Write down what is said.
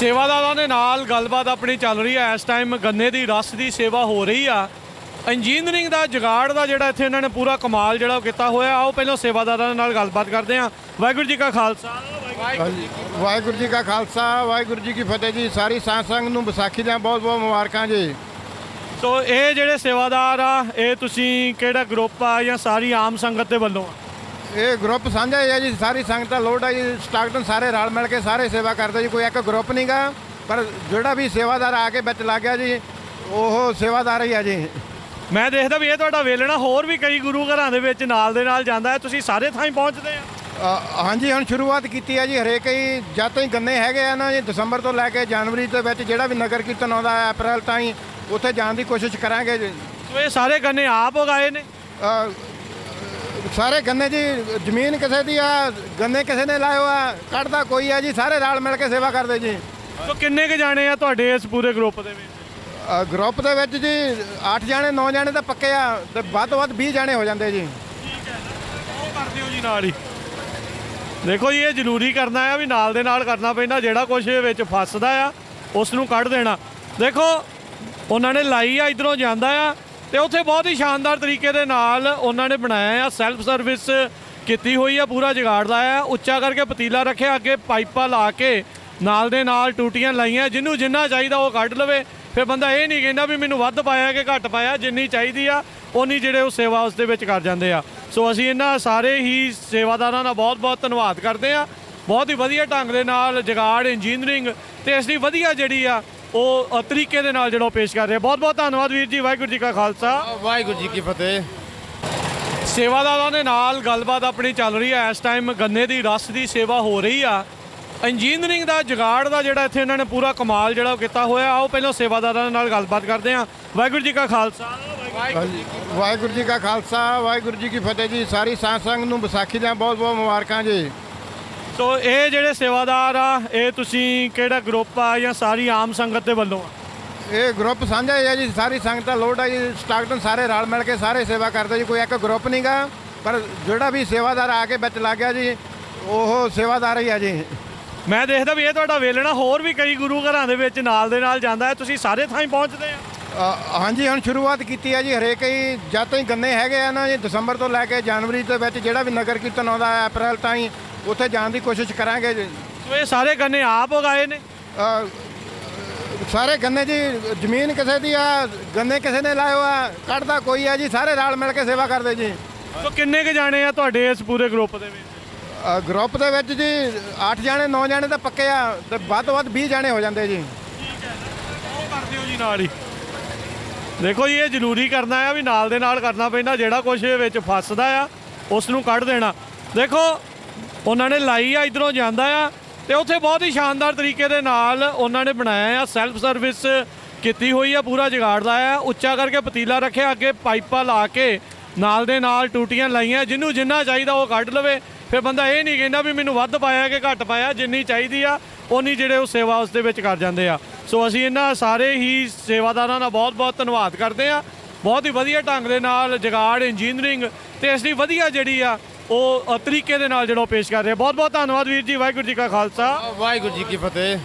ਸੇਵਾਦਾਰਾਂ ਦੇ ਨਾਲ ਗੱਲਬਾਤ ਆਪਣੀ ਚੱਲ ਰਹੀ ਹੈ। ਇਸ ਟਾਈਮ ਗੰਨੇ ਦੀ ਰਸ ਦੀ ਸੇਵਾ ਹੋ ਰਹੀ ਆ। ਇੰਜੀਨੀਅਰਿੰਗ ਦਾ ਜੁਗਾੜ ਦਾ ਜਿਹੜਾ ਇੱਥੇ ਇਹਨਾਂ ਨੇ ਪੂਰਾ ਕਮਾਲ ਜਿਹੜਾ ਉਹ ਕੀਤਾ ਹੋਇਆ। ਆਓ ਪਹਿਲਾਂ ਸੇਵਾਦਾਰਾਂ ਦੇ ਨਾਲ ਗੱਲਬਾਤ ਕਰਦੇ ਹਾਂ। ਵਾਹਿਗੁਰੂ ਜੀ ਕਾ ਖਾਲਸਾ ਵਾਹਿਗੁਰੂ ਜੀ ਕਾ ਖਾਲਸਾ ਵਾਹਿਗੁਰੂ ਜੀ ਕੀ ਫਤਿਹ ਜੀ। ਸਾਰੀ ਸਾਧ ਸੰਗਤ ਨੂੰ ਵਿਸਾਖੀ ਦੀਆਂ ਬਹੁਤ ਬਹੁਤ ਮੁਬਾਰਕਾਂ ਜੀ। ਸੋ ਇਹ ਜਿਹੜੇ ਸੇਵਾਦਾਰ ਆ, ਇਹ ਤੁਸੀਂ ਕਿਹੜਾ ਗਰੁੱਪ ਆ ਜਾਂ ਸਾਰੀ ਆਮ ਸੰਗਤ ਦੇ ਵੱਲੋਂ ਆ? ਇਹ ਗਰੁੱਪ ਸਾਂਝਾ ਹੀ ਹੈ ਜੀ। ਸਾਰੀ ਸੰਗਤ ਦਾ ਲੋਡ ਹੈ ਜੀ। ਸਟਾਕਟਨ ਸਾਰੇ ਰਲ ਮਿਲ ਕੇ ਸਾਰੇ ਸੇਵਾ ਕਰਦੇ ਜੀ। ਕੋਈ ਇੱਕ ਗਰੁੱਪ ਨਹੀਂ ਗਾ, ਪਰ ਜਿਹੜਾ ਵੀ ਸੇਵਾਦਾਰ ਆ ਕੇ ਵਿੱਚ ਲੱਗ ਗਿਆ ਜੀ, ਉਹ ਸੇਵਾਦਾਰ ਹੀ ਆ ਜੀ। ਮੈਂ ਦੇਖਦਾ ਵੀ ਇਹ ਤੁਹਾਡਾ ਵੇਲਣਾ ਹੋਰ ਵੀ ਕਈ ਗੁਰੂ ਘਰਾਂ ਦੇ ਵਿੱਚ ਨਾਲ ਦੇ ਨਾਲ ਜਾਂਦਾ ਹੈ। ਤੁਸੀਂ ਸਾਰੇ ਥਾਂ ਹੀ ਪਹੁੰਚਦੇ ਆ? ਹਾਂਜੀ, ਹੁਣ ਸ਼ੁਰੂਆਤ ਕੀਤੀ ਹੈ ਜੀ। ਹਰੇਕ ਹੀ ਜਦ ਤੋਂ ਹੀ ਗੰਨੇ ਹੈਗੇ ਆ ਨਾ ਜੀ, ਦਸੰਬਰ ਤੋਂ ਲੈ ਕੇ ਜਨਵਰੀ ਦੇ ਵਿੱਚ ਜਿਹੜਾ ਵੀ ਨਗਰ ਕੀਰਤਨ ਆਉਂਦਾ ਹੈ ਅਪ੍ਰੈਲ ਤਾਈਂ, ਉੱਥੇ ਜਾਣ ਦੀ ਕੋਸ਼ਿਸ਼ ਕਰਾਂਗੇ ਜੀ। ਸੋ ਇਹ ਸਾਰੇ ਗੰਨੇ ਆਪ ਉਗਾਏ ਨੇ? ਸਾਰੇ ਗੰਨੇ ਜੀ, ਜ਼ਮੀਨ ਕਿਸੇ ਦੀ ਆ, ਗੰਨੇ ਕਿਸੇ ਨੇ ਲਾਏ ਆ, ਕੱਢਦਾ ਕੋਈ ਆ ਜੀ। ਸਾਰੇ ਰਲ ਮਿਲ ਕੇ ਸੇਵਾ ਕਰਦੇ ਜੀ। ਸੋ ਕਿੰਨੇ ਕੁ ਜਾਣੇ ਆ ਤੁਹਾਡੇ ਇਸ ਪੂਰੇ ਗਰੁੱਪ ਦੇ ਵਿੱਚ? ਗਰੁੱਪ ਦੇ ਵਿੱਚ ਜੀ 8 ਜਾਣੇ 9 ਜਾਣੇ ਤਾਂ ਪੱਕੇ ਆ, ਤੇ ਵੱਧ ਤੋਂ ਵੱਧ 20 ਜਾਣੇ ਹੋ ਜਾਂਦੇ ਜੀ। ਠੀਕ ਹੈ, ਉਹ ਕਰਦੇ ਹੋ ਜੀ ਨਾਲ ਹੀ। ਦੇਖੋ ਜੀ, ਇਹ ਜ਼ਰੂਰੀ ਕਰਨਾ ਆ ਵੀ ਨਾਲ ਦੇ ਨਾਲ ਕਰਨਾ ਪੈਂਦਾ। ਜਿਹੜਾ ਕੁਛ ਵਿੱਚ ਫਸਦਾ ਆ ਉਸ ਨੂੰ ਕੱਢ ਦੇਣਾ। ਦੇਖੋ ਉਹਨਾਂ ਨੇ ਲਾਈ ਆ, ਇਧਰੋਂ ਜਾਂਦਾ ਆ, ਤੇ ਉੱਥੇ ਬਹੁਤ ਹੀ ਸ਼ਾਨਦਾਰ ਤਰੀਕੇ ਦੇ ਨਾਲ ਉਹਨਾਂ ਨੇ ਬਣਾਇਆ ਆ। ਸੈਲਫ ਸਰਵਿਸ ਕੀਤੀ ਹੋਈ ਆ, ਪੂਰਾ ਜੁਗਾੜ ਲਾਇਆ, ਉੱਚਾ ਕਰਕੇ ਪਤੀਲਾ ਰੱਖਿਆ, ਅੱਗੇ ਪਾਈਪਾਂ ਲਾ ਕੇ ਨਾਲ ਦੇ ਨਾਲ ਟੂਟੀਆਂ ਲਾਈਆਂ। ਜਿਹਨੂੰ ਜਿੰਨਾ ਚਾਹੀਦਾ ਉਹ ਕੱਢ ਲਵੇ। ਫਿਰ ਬੰਦਾ ਇਹ ਨਹੀਂ ਕਹਿੰਦਾ ਵੀ ਮੈਨੂੰ ਵੱਧ ਪਾਇਆ ਕਿ ਘੱਟ ਪਾਇਆ। ਜਿੰਨੀ ਚਾਹੀਦੀ ਆ ਉਨੀ ਜਿਹੜੇ ਉਹ ਸੇਵਾ ਉਸ ਦੇ ਵਿੱਚ ਕਰ ਜਾਂਦੇ ਆ। ਸੋ ਅਸੀਂ ਇਹਨਾਂ ਸਾਰੇ ਹੀ ਸੇਵਾਦਾਰਾਂ ਦਾ ਬਹੁਤ ਬਹੁਤ ਧੰਨਵਾਦ ਕਰਦੇ ਆ। ਬਹੁਤ ਹੀ ਵਧੀਆ ਢੰਗ ਦੇ ਨਾਲ ਜੁਗਾੜ, ਇੰਜੀਨੀਅਰਿੰਗ ਤੇ ਇਸ ਦੀ ਵਧੀਆ ਜਿਹੜੀ ਆ ਉਹ ਤਰੀਕੇ ਦੇ ਨਾਲ ਜਿਹੜਾ ਉਹ ਪੇਸ਼ ਕਰ ਰਹੇ। ਬਹੁਤ ਬਹੁਤ ਧੰਨਵਾਦ ਵੀਰ ਜੀ। ਵਾਹਿਗੁਰੂ ਜੀ ਕਾ ਖਾਲਸਾ ਵਾਹਿਗੁਰੂ ਜੀ ਕੀ ਫਤਿਹ। ਸੇਵਾਦਾਰਾਂ ਦੇ ਨਾਲ ਗੱਲਬਾਤ ਆਪਣੀ ਚੱਲ ਰਹੀ ਹੈ। ਇਸ ਟਾਈਮ ਗੰਨੇ ਦੀ ਰਸ ਦੀ ਸੇਵਾ ਹੋ ਰਹੀ ਆ। ਇੰਜੀਨੀਅਰਿੰਗ ਦਾ ਜੁਗਾੜ ਦਾ ਜਿਹੜਾ ਇੱਥੇ ਇਹਨਾਂ ਨੇ ਪੂਰਾ ਕਮਾਲ ਜਿਹੜਾ ਉਹ ਕੀਤਾ ਹੋਇਆ। ਆਓ ਪਹਿਲਾਂ ਸੇਵਾਦਾਰਾਂ ਦੇ ਨਾਲ ਗੱਲਬਾਤ ਕਰਦੇ ਹਾਂ। ਵਾਹਿਗੁਰੂ ਜੀ ਕਾ ਖਾਲਸਾ ਵਾਹਿਗੁਰੂ ਜੀ ਕਾ ਖਾਲਸਾ ਵਾਹਿਗੁਰੂ ਜੀ ਕੀ ਫਤਿਹ ਜੀ। ਸਾਰੀ ਸਾਧ ਸੰਗਤ ਨੂੰ ਵਿਸਾਖੀ ਦੀਆਂ ਬਹੁਤ ਬਹੁਤ ਮੁਬਾਰਕਾਂ ਜੀ। ਸੋ ਇਹ ਜਿਹੜੇ ਸੇਵਾਦਾਰ ਆ, ਇਹ ਤੁਸੀਂ ਕਿਹੜਾ ਗਰੁੱਪ ਆ ਜਾਂ ਸਾਰੀ ਆਮ ਸੰਗਤ ਦੇ ਵੱਲੋਂ ਆ? ਇਹ ਗਰੁੱਪ ਸਾਂਝਾ ਹੀ ਹੈ ਜੀ। ਸਾਰੀ ਸੰਗਤ ਦਾ ਲੋਡ ਹੈ ਜੀ। ਸਟਾਕਟਨ ਸਾਰੇ ਰਲ ਮਿਲ ਕੇ ਸਾਰੇ ਸੇਵਾ ਕਰਦੇ ਜੀ। ਕੋਈ ਇੱਕ ਗਰੁੱਪ ਨਹੀਂ ਗਾ, ਪਰ ਜਿਹੜਾ ਵੀ ਸੇਵਾਦਾਰ ਆ ਕੇ ਵਿੱਚ ਲੱਗ ਗਿਆ ਜੀ, ਉਹ ਸੇਵਾਦਾਰ ਹੀ ਆ ਜੀ। ਮੈਂ ਦੇਖਦਾ ਵੀ ਇਹ ਤੁਹਾਡਾ ਵੇਲਣਾ ਹੋਰ ਵੀ ਕਈ ਗੁਰੂ ਘਰਾਂ ਦੇ ਵਿੱਚ ਨਾਲ ਦੇ ਨਾਲ ਜਾਂਦਾ ਹੈ। ਤੁਸੀਂ ਸਾਰੇ ਥਾਂ ਹੀ ਪਹੁੰਚਦੇ ਆ? ਹਾਂਜੀ, ਹੁਣ ਸ਼ੁਰੂਆਤ ਕੀਤੀ ਹੈ ਜੀ। ਹਰੇਕ ਹੀ ਜਦ ਤੋਂ ਹੀ ਗੰਨੇ ਹੈਗੇ ਆ ਨਾ ਜੀ, ਦਸੰਬਰ ਤੋਂ ਲੈ ਕੇ ਜਨਵਰੀ ਦੇ ਵਿੱਚ ਜਿਹੜਾ ਵੀ ਨਗਰ ਕੀਰਤਨ ਆਉਂਦਾ ਹੈ ਅਪ੍ਰੈਲ ਤਾਈਂ, ਉੱਥੇ ਜਾਣ ਦੀ ਕੋਸ਼ਿਸ਼ ਕਰਾਂਗੇ ਜੀ। ਸੋ ਇਹ ਸਾਰੇ ਗੰਨੇ ਆਪ ਉਗਾਏ ਨੇ? ਸਾਰੇ ਗੰਨੇ ਜੀ, ਜ਼ਮੀਨ ਕਿਸੇ ਦੀ ਆ, ਗੰਨੇ ਕਿਸੇ ਨੇ ਲਾਏ ਆ, ਕੱਢਦਾ ਕੋਈ ਆ ਜੀ। ਸਾਰੇ ਰਲ ਮਿਲ ਕੇ ਸੇਵਾ ਕਰਦੇ ਜੀ। ਸੋ ਕਿੰਨੇ ਕੁ ਜਾਣੇ ਆ ਤੁਹਾਡੇ ਇਸ ਪੂਰੇ ਗਰੁੱਪ ਦੇ ਵਿੱਚ? ਗਰੁੱਪ ਦੇ ਵਿੱਚ ਜੀ 8 ਜਾਣੇ 9 ਜਾਣੇ ਤਾਂ ਪੱਕੇ ਆ, ਤੇ ਵੱਧ ਤੋਂ ਵੱਧ 20 ਜਾਣੇ ਹੋ ਜਾਂਦੇ ਜੀ। ਠੀਕ ਹੈ, ਉਹ ਕਰਦੇ ਹੋ ਜੀ ਨਾਲ ਹੀ। ਦੇਖੋ ਜੀ, ਇਹ ਜ਼ਰੂਰੀ ਕਰਨਾ ਆ ਵੀ ਨਾਲ ਦੇ ਨਾਲ ਕਰਨਾ ਪੈਂਦਾ। ਜਿਹੜਾ ਕੁਛ ਵਿੱਚ ਫਸਦਾ ਆ ਉਸ ਨੂੰ ਕੱਢ ਦੇਣਾ। ਦੇਖੋ ਉਹਨਾਂ ਨੇ ਲਾਈ ਆ, ਇਧਰੋਂ ਜਾਂਦਾ ਆ, ਤੇ ਉੱਥੇ ਬਹੁਤ ਹੀ ਸ਼ਾਨਦਾਰ ਤਰੀਕੇ ਦੇ ਨਾਲ ਉਹਨਾਂ ਨੇ ਬਣਾਇਆ ਆ। ਸੈਲਫ ਸਰਵਿਸ ਕੀਤੀ ਹੋਈ ਆ, ਪੂਰਾ ਜੁਗਾੜ ਲਾਇਆ, ਉੱਚਾ ਕਰਕੇ ਪਤੀਲਾ ਰੱਖਿਆ, ਅੱਗੇ ਪਾਈਪਾਂ ਲਾ ਕੇ ਨਾਲ ਦੇ ਨਾਲ ਟੂਟੀਆਂ ਲਾਈਆਂ। ਜਿਹਨੂੰ ਜਿੰਨਾ ਚਾਹੀਦਾ ਉਹ ਕੱਢ ਲਵੇ। ਫਿਰ ਬੰਦਾ ਇਹ ਨਹੀਂ ਕਹਿੰਦਾ ਵੀ ਮੈਨੂੰ ਵੱਧ ਪਾਇਆ ਕਿ ਘੱਟ ਪਾਇਆ। ਜਿੰਨੀ ਚਾਹੀਦੀ ਆ ਉਨੀ ਜਿਹੜੇ ਉਹ ਸੇਵਾ ਉਸ ਦੇ ਵਿੱਚ ਕਰ ਜਾਂਦੇ ਆ। ਸੋ ਅਸੀਂ ਇਹਨਾਂ ਸਾਰੇ ਹੀ ਸੇਵਾਦਾਰਾਂ ਦਾ ਬਹੁਤ ਬਹੁਤ ਧੰਨਵਾਦ ਕਰਦੇ ਆ। ਬਹੁਤ ਹੀ ਵਧੀਆ ਢੰਗ ਦੇ ਨਾਲ ਜੁਗਾੜ, ਇੰਜੀਨੀਅਰਿੰਗ ਤੇ ਇਸ ਦੀ ਵਧੀਆ ਜਿਹੜੀ ਆ ਉਹ ਤਰੀਕੇ ਦੇ ਨਾਲ ਜਿਹੜਾ ਉਹ ਪੇਸ਼ ਕਰ ਰਹੇ। ਬਹੁਤ ਬਹੁਤ ਧੰਨਵਾਦ ਵੀਰ ਜੀ। ਵਾਹਿਗੁਰੂ ਜੀ ਕਾ ਖਾਲਸਾ ਵਾਹਿਗੁਰੂ ਜੀ ਕੀ ਫਤਿਹ।